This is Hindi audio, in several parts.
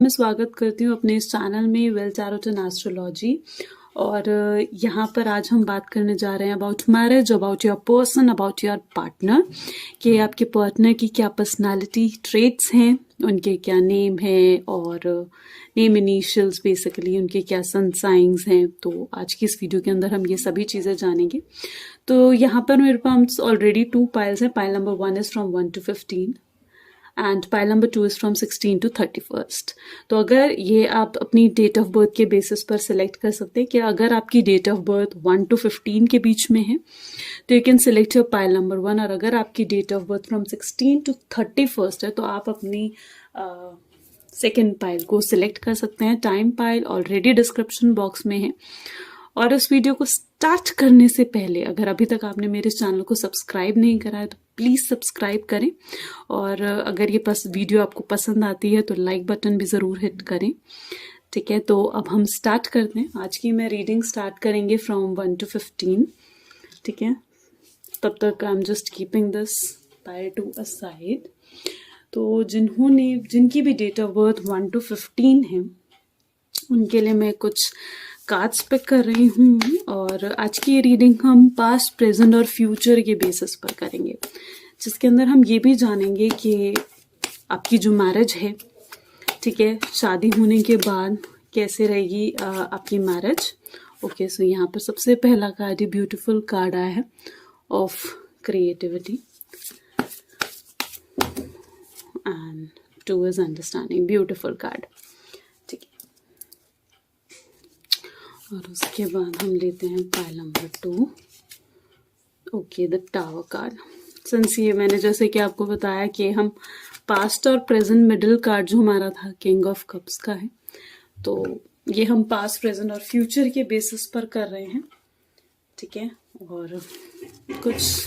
मैं स्वागत करती हूँ अपने इस चैनल में वेल टैरोट एंड एस्ट्रोलॉजी। और यहाँ पर आज हम बात करने जा रहे हैं about marriage, about your person, about your partner, कि आपके पार्टनर की क्या पर्सनालिटी ट्रेट्स हैं, उनके क्या नेम है और नेम इनिशियल्स बेसिकली उनके क्या सन साइंस हैं। तो आज की इस वीडियो के अंदर हम ये सभी चीज़ें जानेंगे। तो यहाँ पर मेरे पास ऑलरेडी 2 पाइल्स हैं। Pile number 1 is from 1 to 15 and pile number 2 is from 16 to 31st। तो अगर ये आप अपनी डेट ऑफ बर्थ के बेसिस पर सिलेक्ट कर सकते हैं कि अगर आपकी डेट ऑफ बर्थ 1 to 15 के बीच में है तो you can select your pile number 1, और अगर आपकी date of birth from 16 to 31st है तो आप अपनी सेकेंड पाइल को सिलेक्ट कर सकते हैं। Time pile already description box में है। और इस वीडियो को स्टार्ट करने से पहले अगर अभी तक आपने मेरे चैनल को सब्सक्राइब नहीं करा है तो प्लीज़ सब्सक्राइब करें, और अगर ये वीडियो आपको पसंद आती है तो लाइक बटन भी ज़रूर हिट करें। ठीक है, तो अब हम स्टार्ट करते हैं। आज की मैं रीडिंग स्टार्ट करेंगे फ्रॉम 1 to 15। ठीक है, तब तक I am just keeping this pile to a side. तो जिनकी भी डेट ऑफ बर्थ 1 to 15 है उनके लिए मैं कुछ कार्ड्स पिक कर रही हूँ, और आज की ये रीडिंग हम पास्ट, प्रेजेंट और फ्यूचर के बेसिस पर करेंगे, जिसके अंदर हम ये भी जानेंगे कि आपकी जो मैरिज है, ठीक है, शादी होने के बाद कैसे रहेगी आपकी मैरिज। ओके, सो यहाँ पर सबसे पहला कार्ड, ये ब्यूटीफुल कार्ड आया है of creativity and 2 is understanding. Beautiful card. और उसके बाद हम लेते हैं pile number 2। Okay, the tower card. Since ये मैंने जैसे कि आपको बताया कि हम पास्ट और प्रेजेंट, मिडिल कार्ड जो हमारा था किंग ऑफ कप्स का है, तो ये हम पास्ट, प्रेजेंट और फ्यूचर के बेसिस पर कर रहे हैं। ठीक है, और कुछ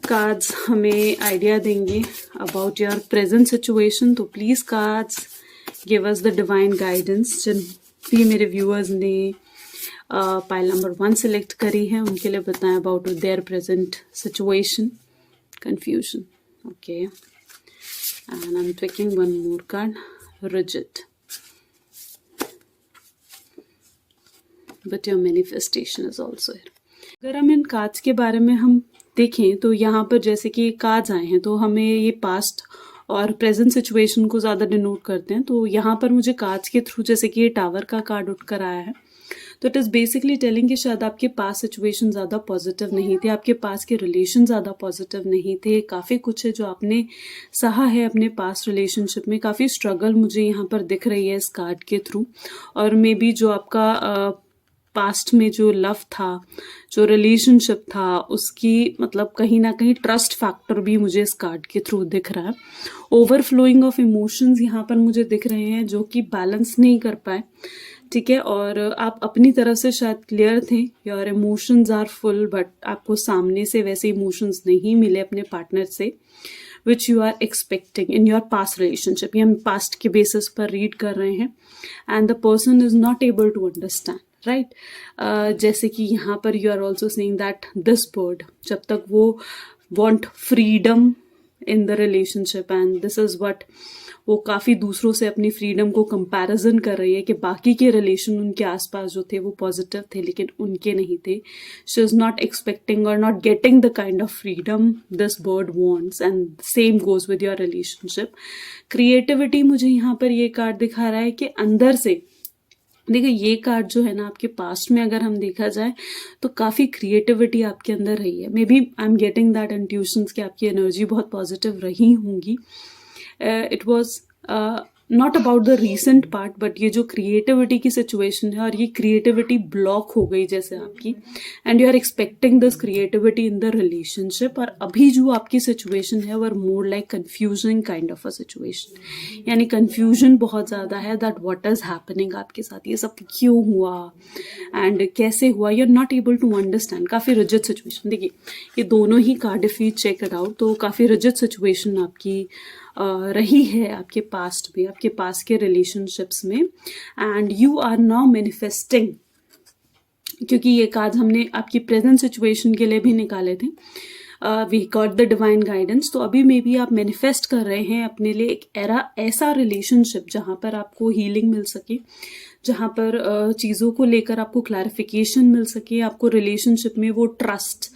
कार्ड्स हमें आइडिया देंगे अबाउट योर प्रेजेंट सिचुएशन। तो please cards give us the divine guidance. जिन भी मेरे व्यूअर्स ने पाइल नंबर 1 सिलेक्ट करी है उनके लिए बताएं about their present situation, confusion. Okay, and I am taking one more card, rigid, but your manifestation is also here. अगर हम इन कार्ड्स के बारे में हम देखें तो यहाँ पर जैसे कि कार्ड्स आए हैं तो हमें ये पास्ट और प्रेजेंट सिचुएशन को ज़्यादा डिनोट करते हैं। तो यहाँ पर मुझे कार्ड्स के थ्रू जैसे कि ये टावर का कार्ड उठकर आया है, तो इट इज़ बेसिकली टेलिंग कि शायद आपके पास सिचुएशन ज़्यादा पॉजिटिव नहीं थे, आपके पास के रिलेशन ज़्यादा पॉजिटिव नहीं थे। काफ़ी कुछ है जो आपने सहा है अपने पास्ट रिलेशनशिप में। काफ़ी स्ट्रगल मुझे यहाँ पर दिख रही है इस कार्ड के थ्रू, और मे बी जो आपका पास्ट में जो लव था, जो रिलेशनशिप था, उसकी मतलब कहीं ना कहीं ट्रस्ट फैक्टर भी मुझे इस कार्ड के थ्रू दिख रहा है। ओवरफ्लोइंग ऑफ इमोशंस यहाँ पर मुझे दिख रहे हैं जो कि बैलेंस नहीं कर पाए। ठीक है, और आप अपनी तरफ से शायद क्लियर थे, your emotions are full, but आपको सामने से वैसे इमोशंस नहीं मिले अपने पार्टनर से which you are expecting in your past relationship. ये हम पास्ट के बेसिस पर रीड कर रहे हैं, and the person is not able to understand, right. जैसे कि यहाँ पर you are also saying that this bird, जब तक वो want freedom in the relationship, and this is what वो काफ़ी दूसरों से अपनी फ्रीडम को कंपैरिजन कर रही है कि बाकी के रिलेशन उनके आसपास जो थे वो पॉजिटिव थे लेकिन उनके नहीं थे। शी इज़ नॉट एक्सपेक्टिंग और not getting the kind of freedom this bird wants, and same goes with your relationship. Creativity मुझे यहाँ पर ये कार्ड दिखा रहा है कि अंदर से देखिए, ये कार्ड जो है ना, आपके पास्ट में अगर हम देखा जाए तो काफ़ी क्रिएटिविटी आपके अंदर रही है। Maybe I am getting that intuitions कि आपकी एनर्जी बहुत पॉजिटिव रही होंगी। It was not about the recent part, but ये जो क्रिएटिविटी की सिचुएशन है और ये क्रिएटिविटी ब्लॉक हो गई जैसे आपकी, and you are expecting this creativity in the relationship. और अभी जो आपकी सिचुएशन है वो more like confusing kind of a situation, यानी कन्फ्यूजन बहुत ज़्यादा है दैट व्हाट इज़ हैपनिंग आपके साथ, ये सब क्यों हुआ एंड कैसे हुआ, you are not able to understand. काफ़ी रिजिड सिचुएशन। देखिए, ये दोनों ही card if you check it out तो काफ़ी रिजिड सिचुएशन आपकी रही है आपके पास्ट में, आपके पास्ट के रिलेशनशिप्स में, and you are now manifesting, क्योंकि ये कार्ड हमने आपकी प्रेजेंट सिचुएशन के लिए भी निकाले थे। We got the divine guidance. तो अभी मे बी आप मैनिफेस्ट कर रहे हैं अपने लिए एक ऐसा रिलेशनशिप जहाँ पर आपको हीलिंग मिल सके, जहाँ पर चीज़ों को लेकर आपको क्लैरिफिकेशन मिल सके, आपको रिलेशनशिप में वो ट्रस्ट,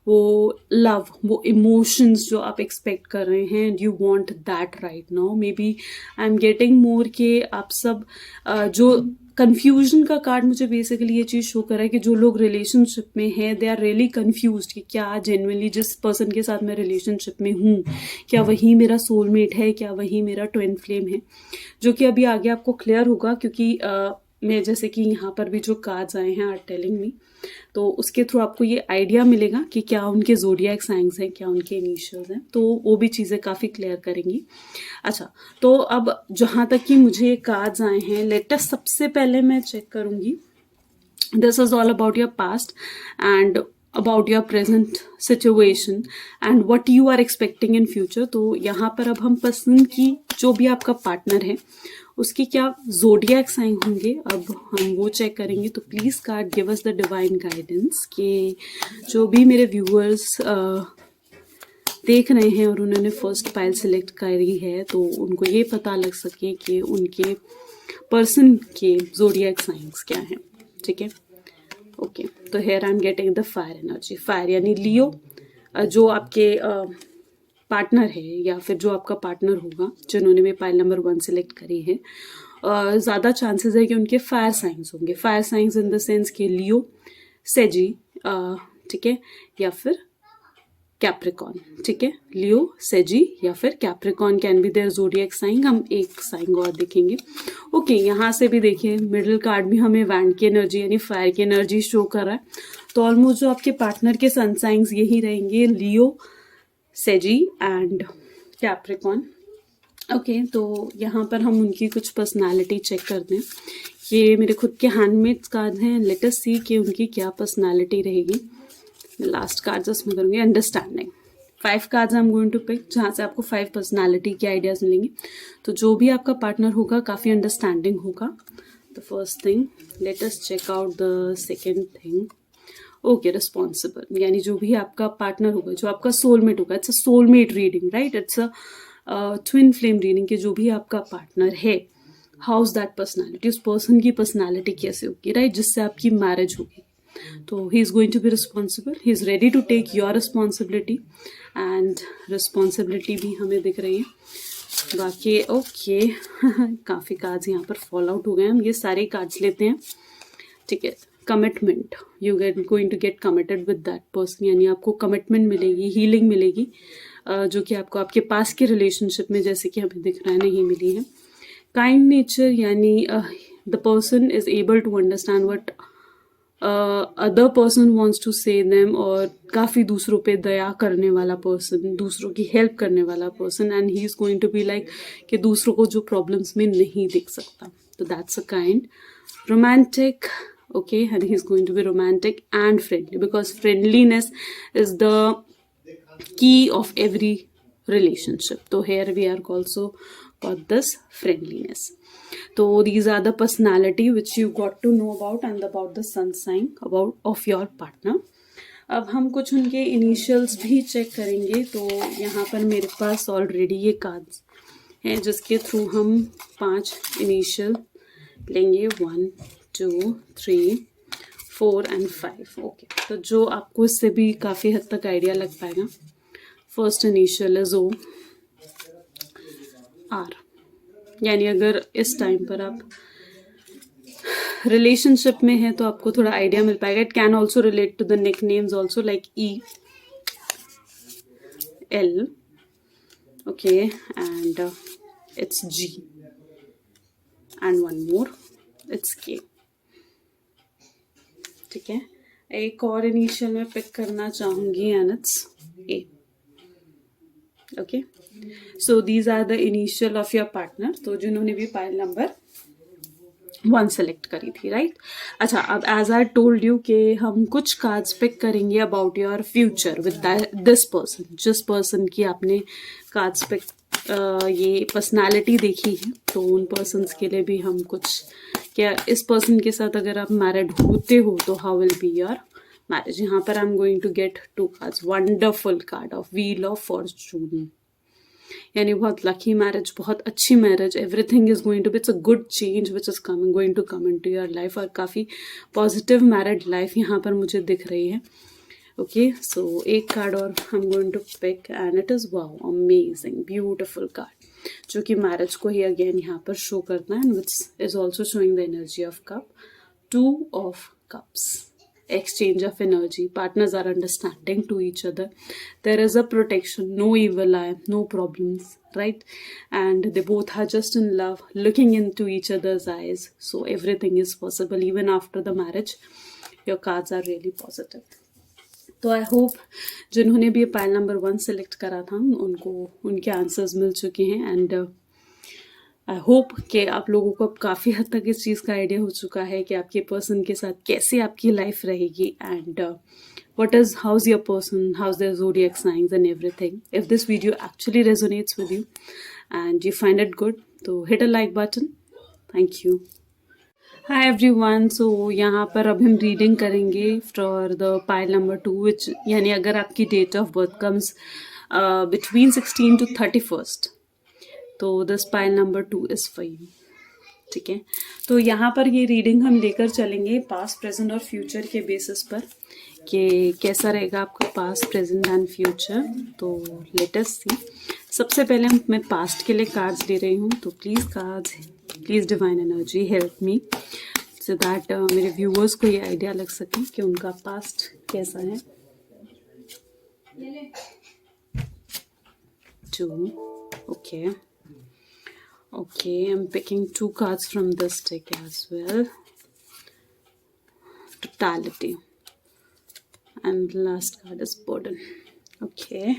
वो लव, वो इमोशंस जो आप एक्सपेक्ट कर रहे हैं, and you want that right now. Maybe I am getting more के आप सब जो कंफ्यूजन का कार्ड मुझे बेसिकली ये चीज़ शो कर रहा है कि जो लोग रिलेशनशिप में हैं दे आर रियली कंफ्यूज्ड कि क्या जेन्युइनली जिस पर्सन के साथ मैं रिलेशनशिप में हूँ क्या वही मेरा सोलमेट है, क्या वही मेरा ट्विन फ्लेम है, जो कि अभी आगे आपको क्लियर होगा। क्योंकि मैं जैसे कि यहाँ पर भी जो कार्ड्स आए हैं आर टेलिंग मी, तो उसके थ्रू आपको ये आइडिया मिलेगा कि क्या उनके ज़ोडिएक साइंस हैं, क्या उनके इनिशियल्स हैं, तो वो भी चीज़ें काफ़ी क्लियर करेंगी। अच्छा, तो अब जहाँ तक कि मुझे कार्ड्स आए हैं, लेटेस्ट सबसे पहले मैं चेक करूँगी, this is all about your past and about your present situation and what you are expecting in future. तो यहाँ पर अब हम पर्सन की, जो भी आपका पार्टनर है, उसकी क्या ज़ोडिएक साइन होंगे, अब हम वो चेक करेंगे। तो please card give us the divine guidance कि जो भी मेरे व्यूअर्स देख रहे हैं और उन्होंने फर्स्ट पाइल सिलेक्ट करी है, तो उनको ये पता लग सके कि उनके पर्सन के ज़ोडिएक साइंस क्या हैं। ठीक है, ओके। तो here I am getting the fire energy. Fire यानी लियो, जो आपके पार्टनर है या फिर जो आपका पार्टनर होगा, जिन्होंने भी पाइल नंबर 1 सिलेक्ट करी है, ज़्यादा चांसेस है कि उनके फायर साइंस होंगे। Fire science in the sense कि लियो, सेजी, ठीक है, या फिर कैप्रिकॉन। ठीक है, लियो, सेजी या फिर Capricorn can be their zodiac sign. हम एक साइन और देखेंगे। ओके, यहाँ से भी देखिए मिडिल कार्ड में हमें वैंड की एनर्जी यानी फायर की एनर्जी शो कर रहा है। तो ऑलमोस्ट जो आपके पार्टनर के सन साइंस यही रहेंगे, लियो, सेजी एंड कैप्रिकॉन। ओके, तो यहाँ पर हम उनकी कुछ पर्सनालिटी चेक करते हैं। ये मेरे खुद के हैंडमेड कार्ड हैं, लेट अस सी कि उनकी क्या पर्सनालिटी रहेगी। लास्ट कार्ड जस्ट मैं करूँगी understanding. 5 cards I am going to pick, जहाँ से आपको 5 पर्सनालिटी के आइडियाज़ मिलेंगे। तो जो भी आपका पार्टनर होगा काफ़ी अंडरस्टैंडिंग होगा। The first thing, let us check out the second thing. Okay, responsible, यानी जो भी आपका पार्टनर होगा, जो आपका सोलमेट होगा, it's a soulmate reading, right, it's a twin flame reading कि जो भी आपका पार्टनर है, हाउ इज दैट पर्सनैलिटी, उस पर्सन की पर्सनैलिटी कैसे होगी, राइट, जिससे आपकी मैरिज होगी। तो he is going to be responsible, he is ready to take your responsibility and responsibility भी हमें दिख रही है। बाकी ओके काफ़ी कार्ड्स यहाँ पर फॉल आउट हो गए, हम ये सारे कार्ड्स लेते हैं। ठीक है, commitment, you going to get committed with that person, यानी आपको कमिटमेंट मिलेगी, हीलिंग मिलेगी, जो कि आपको आपके पास के रिलेशनशिप में जैसे कि हमें दिख रहा है नहीं मिली है। काइंड नेचर, यानी the person is able to understand what other person wants to say them, और काफ़ी दूसरों पे दया करने वाला पर्सन, दूसरों की हेल्प करने वाला person, and he is going to be like कि दूसरों को जो प्रॉब्लम्स में नहीं देख सकता। तो that's a kind romantic, okay, and he's going to be romantic and friendly because friendliness is the key of every relationship. So here we are also got this friendliness. So these are the personality which you got to know about and about the sun sign about of your partner. अब हम कुछ उनके इनिशियल्स भी चेक करेंगे। तो यहाँ पर मेरे पास ऑलरेडी ये कार्ड्स हैं जिसके थ्रू हम 5 इनिशियल लेंगे, 1, 2, 3, 4 एंड 5। ओके, तो जो आपको इससे भी काफ़ी हद तक आइडिया लग पाएगा। First initial is O, R, यानी अगर इस टाइम पर आप रिलेशनशिप में हैं तो आपको थोड़ा आइडिया मिल पाएगा। It can also relate to the nicknames also like E, L, okay, and it's G and one more it's K. ठीक है, एक और इनिशियल में पिक करना चाहूंगी and it's A. Okay, so these are the initial of your partner, तो जिन्होंने भी पाइल नंबर 1 सेलेक्ट करी थी, राइट। अच्छा, अब एज आई टोल्ड यू कि हम कुछ कार्ड्स पिक करेंगे about your future with this person, जिस पर्सन की आपने कार्ड्स पिक ये पर्सनालिटी देखी है, तो उन पर्सन्स के लिए भी हम कुछ, क्या इस पर्सन के साथ अगर आप मैरिड होते हो तो how will be your marriage. यहाँ पर I'm going to get 2 cards. Wonderful card of Wheel of Fortune. यानी बहुत लकी मैरिज, बहुत अच्छी marriage, everything is going to be, it's a good change which is coming, going to come in to your life, और काफ़ी पॉजिटिव मैरिड लाइफ यहाँ पर मुझे दिख रही है. ओके, सो एक कार्ड और I am going to pick and it is wow amazing beautiful card, जो कि मैरिज को ही अगेन यहाँ पर शो करता है, and which is also showing the energy of cup. 2 of Cups. Exchange of energy, partners are understanding to each other, there is a protection, no evil eye, no problems, right? And they both are just in love, looking into each other's eyes, so everything is possible even after the marriage. Your cards are really positive. तो आई होप जिन्होंने भी पाइल नंबर 1 सेलेक्ट करा था उनको उनके आंसर्स मिल चुके हैं, एंड आई होप कि आप लोगों को अब काफ़ी हद तक इस चीज़ का आइडिया हो चुका है कि आपके पर्सन के साथ कैसे आपकी लाइफ रहेगी, and what is, how's your person, how's their zodiac signs and everything. If this video actually resonates with you and you find it good, so hit a like button. Thank you. Hi everyone, so यहाँ पर अब हम रीडिंग करेंगे for the pile number 2, which यानी अगर आपकी date of birth comes between 16 to 31st, तो this pile number 2 is for you. ठीक है, तो यहाँ पर ये रीडिंग हम लेकर चलेंगे पास्ट, प्रेजेंट और फ्यूचर के बेसिस पर कि कैसा रहेगा आपका पास्ट, प्रेजेंट एंड फ्यूचर. तो लेट अस सी. सबसे पहले मैं पास्ट के लिए कार्ड्स ले रही हूँ, तो please cards, please divine energy help me so that मेरे व्यूअर्स को ये आइडिया लग सके कि उनका पास्ट कैसा है. 2, okay. Okay, I'm picking 2 cards from this deck as well. Totality. And the last card is burden. Okay.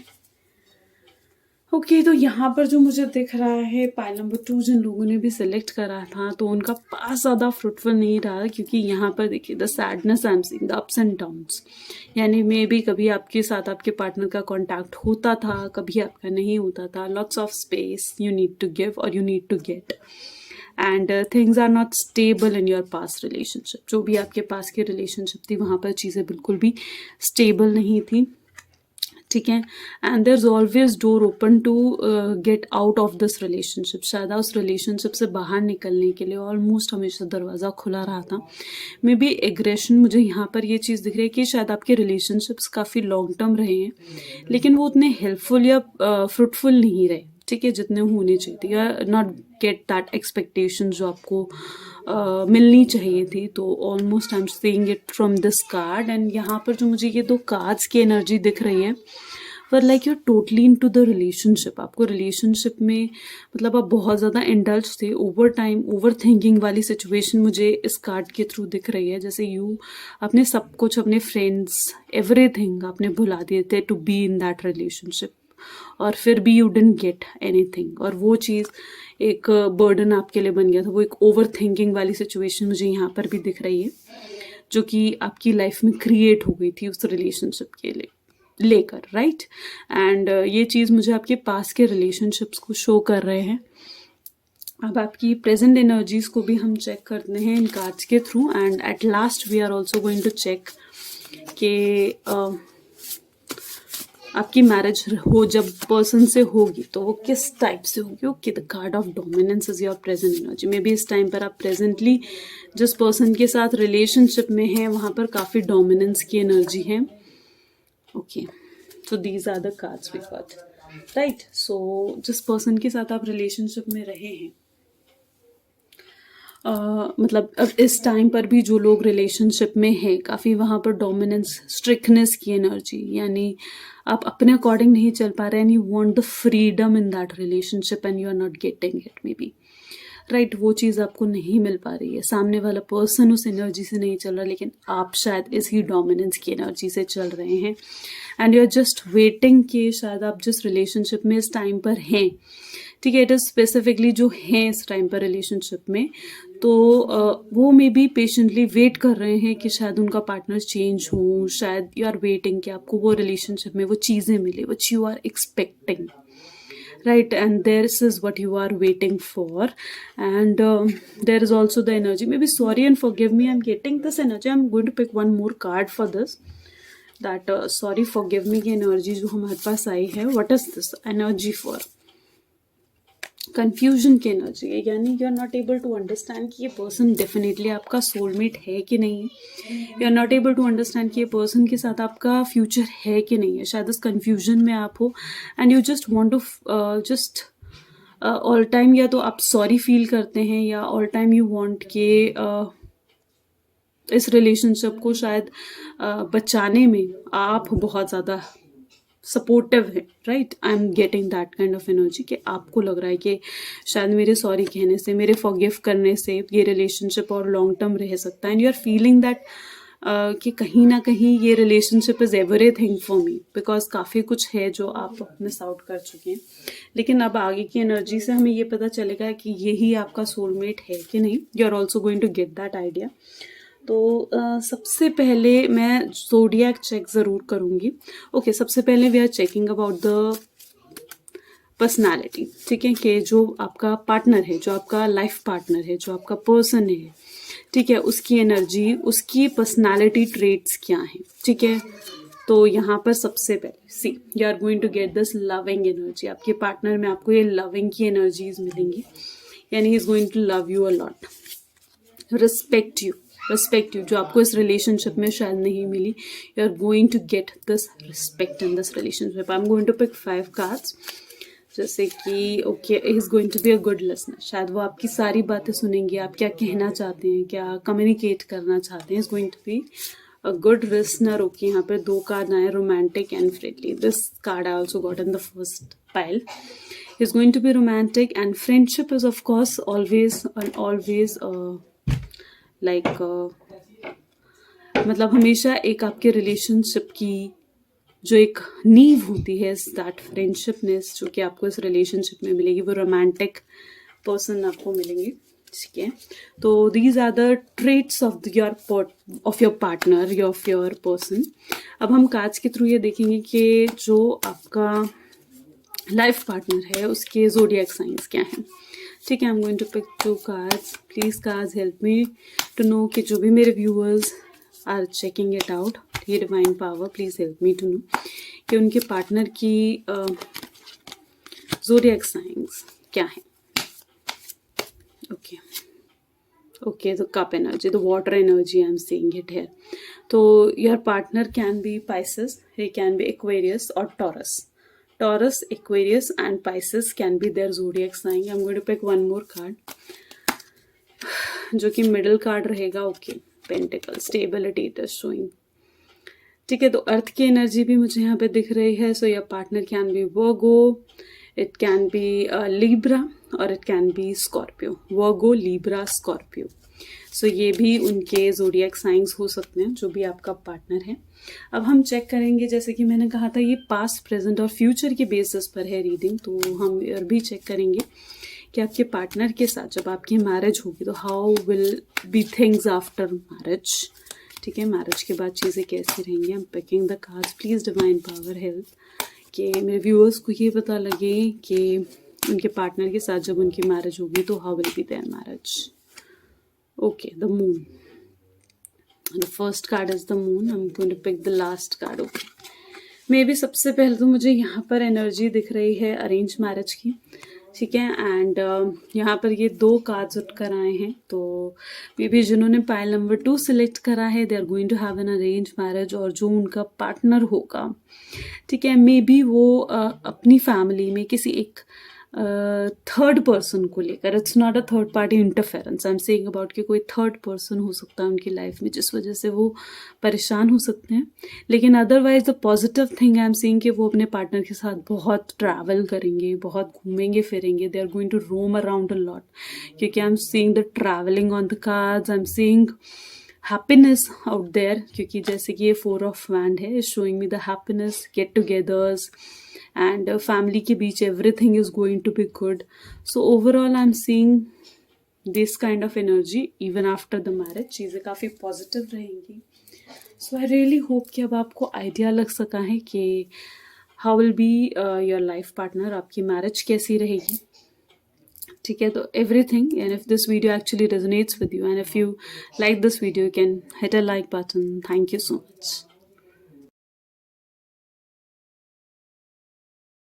Okay, तो यहाँ पर जो मुझे दिख रहा है पाइल नंबर 2 जिन लोगों ने भी सिलेक्ट करा था, तो उनका पास ज़्यादा फ्रूटफुल नहीं रहा, क्योंकि यहाँ पर देखिए the sadness I am seeing, the ups and downs. यानी मे बी कभी आपके साथ आपके पार्टनर का कांटेक्ट होता था, कभी आपका नहीं होता था. Lots of space you need to give और you need to get, and things are not stable in your past relationship. जो भी आपके पास की रिलेशनशिप थी वहाँ पर चीज़ें बिल्कुल भी स्टेबल नहीं थी. ठीक है, and there is always door open to get out of this relationship. शायद उस रिलेशनशिप से बाहर निकलने के लिए ऑलमोस्ट हमेशा दरवाज़ा खुला रहा था. मे बी एग्रेशन, मुझे यहाँ पर ये चीज़ दिख रही है कि शायद आपके रिलेशनशिप्स काफ़ी लॉन्ग टर्म रहे हैं, लेकिन वो उतने हेल्पफुल या फ्रूटफुल नहीं रहे, ठीक है, जितने होने चाहिए, या नॉट गेट दैट एक्सपेक्टेशन जो आपको मिलनी चाहिए थी. तो almost I am seeing it from this card, and यहाँ पर जो मुझे ये 2 कार्ड्स की एनर्जी दिख रही है, पर like you totally in to the relationship. आपको रिलेशनशिप में मतलब आप बहुत ज़्यादा इंडल्ज थे, ओवर टाइम ओवर थिंकिंग वाली सिचुएशन मुझे इस कार्ड के थ्रू दिख रही है. जैसे यू अपने सब कुछ, अपने फ्रेंड्स, एवरीथिंग आपने भुला दिए थे to be in that relationship, और फिर भी यू डिडंट गेट एनीथिंग, और वो चीज़ एक बर्डन आपके लिए बन गया था. वो एक ओवर थिंकिंग वाली सिचुएशन मुझे यहाँ पर भी दिख रही है, जो कि आपकी लाइफ में क्रिएट हो गई थी उस रिलेशनशिप के लिए लेकर, राइट. एंड ये चीज़ मुझे आपके पास के रिलेशनशिप्स को शो कर रहे हैं. अब आपकी प्रेजेंट एनर्जीज को भी हम चेक करते हैं इन कार्ड्स के through, and at last we are also going to check कि आपकी मैरिज हो जब पर्सन से होगी तो वो किस टाइप से होगी. Okay, the card of dominance is your present energy. May be इस टाइम पर आप प्रेजेंटली जिस पर्सन के साथ रिलेशनशिप में हैं वहाँ पर काफ़ी डोमिनेंस की एनर्जी है. Okay, so these are the cards we got, right. सो जिस पर्सन के साथ आप रिलेशनशिप में रहे हैं, मतलब अब इस टाइम पर भी जो लोग रिलेशनशिप में हैं, काफ़ी वहाँ पर डोमिनेंस, स्ट्रिक्टनेस की एनर्जी, यानी आप अपने अकॉर्डिंग नहीं चल पा रहे, and you want the freedom in that relationship and you are not getting it, maybe, right. वो चीज़ आपको नहीं मिल पा रही है. सामने वाला पर्सन उस एनर्जी से नहीं चल रहा, लेकिन आप शायद इसी डोमिनेंस की एनर्जी से चल रहे हैं, and you are just waiting कि शायद आप जिस रिलेशनशिप में इस टाइम पर हैं, ठीक है, इट इज़ स्पेसिफिकली जो हैं इस टाइम पर रिलेशनशिप में, तो वो मे बी पेशेंटली वेट कर रहे हैं कि शायद उनका पार्टनर चेंज हो. शायद यू आर वेटिंग कि आपको वो रिलेशनशिप में वो चीज़ें मिले which you are expecting, right, and this is what you are waiting for. And there is also the energy, maybe, sorry and forgive me, I'm getting this energy, I'm going to pick one more card for this. That sorry forgive me की एनर्जी जो हमारे पास आई है, what is this energy for? Confusion की एनर्जी है, यानी you are not able to understand कि ये पर्सन डेफिनेटली आपका सोलमेट है कि नहीं है। You are not able to understand कि ये पर्सन के साथ आपका फ्यूचर है कि नहीं है। शायद उस कंफ्यूजन में आप हो and you just want to just all time या तो आप सॉरी फील करते हैं या ऑल टाइम यू वांट के इस रिलेशनशिप को शायद बचाने में आप बहुत ज़्यादा सपोर्टिव है, right? I am getting that kind of energy कि आपको लग रहा है कि शायद मेरे सॉरी कहने से, मेरे फॉरगिव करने से ये रिलेशनशिप और लॉन्ग टर्म रह सकता है। And you are feeling that कि कहीं ना कहीं ये relationship is everything for me, because काफ़ी कुछ है जो आप मिस आउट कर चुके हैं। लेकिन अब आगे की एनर्जी से हमें ये पता चलेगा कि यही आपका सोलमेट है कि नहीं। You are also going to get that idea. तो सबसे पहले मैं ज़ोडिएक चेक ज़रूर करूँगी। ओके, सबसे पहले we are checking about the personality, ठीक है, कि जो आपका पार्टनर है, जो आपका लाइफ पार्टनर है, जो आपका पर्सन है, ठीक है, उसकी एनर्जी, उसकी पर्सनालिटी ट्रेट्स क्या हैं, ठीक है। तो यहाँ पर सबसे पहले see you are going to get this loving energy. आपके पार्टनर में आपको ये लविंग की एनर्जीज मिलेंगी, यानी he is going to love you a lot, respect you, जो आपको इस रिलेशनशिप में शायद नहीं मिली। You are going to get this respect in this relationship. I am going to pick 5 cards, जैसे कि okay, is going to be a good listener. शायद वो आपकी सारी बातें सुनेंगे, आप क्या कहना चाहते हैं, क्या कम्युनिकेट करना चाहते हैं। Is going to be a good listener. Okay, यहाँ पर 2 कार्ड आए, romantic and friendly. This card I also got in the first pile. Is going to be romantic and friendship is of course always like मतलब हमेशा एक आपके रिलेशनशिप की जो एक नींव होती है, दैट फ्रेंडशिपनेस जो कि आपको इस रिलेशनशिप में मिलेगी, वो रोमांटिक पर्सन आपको मिलेंगे, ठीक है। तो these are the traits of your partner, of your person. अब हम कार्ड्स के थ्रू ये देखेंगे कि जो आपका लाइफ पार्टनर है उसके ज़ोडिएक साइंस क्या हैं, ठीक है। I am going to pick 2 cards. Please cards help me to know कि जो भी मेरे viewers are checking it out, ये divine power please help me to know कि उनके पार्टनर की ज़ोडिएक साइंस क्या है। Okay, the cup energy, the water energy, I am seeing it here. तो your partner can be Pisces, he can be Aquarius or Taurus. Taurus, Aquarius and Pisces can be their zodiac sign. I'm going to pick one more card, जो कि मिडिल कार्ड रहेगा। Okay, pentacle, stability it is showing, ठीक है। तो अर्थ की एनर्जी भी मुझे यहाँ पे दिख रही है। So your partner can be Virgo, it can be Libra or it can be Scorpio. Virgo, Libra, Scorpio. So ये भी उनके ज़ोडिएक साइंस हो सकते हैं, जो भी आपका पार्टनर है। अब हम चेक करेंगे, जैसे कि मैंने कहा था ये पास्ट, प्रेजेंट और फ्यूचर के बेसिस पर है रीडिंग। तो हम और भी चेक करेंगे कि आपके पार्टनर के साथ जब आपकी मैरिज होगी तो how will be things after marriage, ठीक है। मैरिज के बाद चीज़ें कैसी रहेंगी। I am picking the cards, please divine power help कि मेरे व्यूअर्स को ये पता लगे कि उनके पार्टनर के साथ जब उनकी मैरिज होगी तो how will be there marriage. Okay, the moon. The first card is the moon. I'm going to pick the last card. Okay. May be सबसे पहले तो मुझे यहाँ पर एनर्जी दिख रही है अरेंज मैरिज की, ठीक है। एंड यहाँ पर ये 2 कार्ड्स उठ कर आए हैं। तो मे बी जिन्होंने पाइल नंबर 2 सिलेक्ट करा है, they are going to have an arrange marriage. और जो उनका पार्टनर होगा, ठीक है, मे बी वो अपनी फैमिली में किसी एक थर्ड पर्सन को लेकर, it's not a third party interference, I am saying about कि कोई थर्ड पर्सन हो सकता है उनकी लाइफ में जिस वजह से वो परेशान हो सकते हैं। लेकिन otherwise the positive thing I am saying कि वो अपने पार्टनर के साथ बहुत ट्रैवल करेंगे, बहुत घूमेंगे फिरेंगे। They are going to roam around a lot, क्योंकि I am seeing the travelling on the cards, I am seeing happiness out there, क्योंकि जैसे कि ये 4 ऑफ वैंड है, is showing me the happiness, get togethers and family के बीच everything is going to be good. So overall I'm seeing this kind of energy even after the marriage. चीज़ें काफ़ी positive रहेंगी। So I really hope कि अब आपको idea लग सका है कि how will be your life partner, आपकी marriage कैसी रहेगी, ठीक है। तो everything, and if this video actually resonates with you and if you like this video, you can hit a like button. Thank you so much.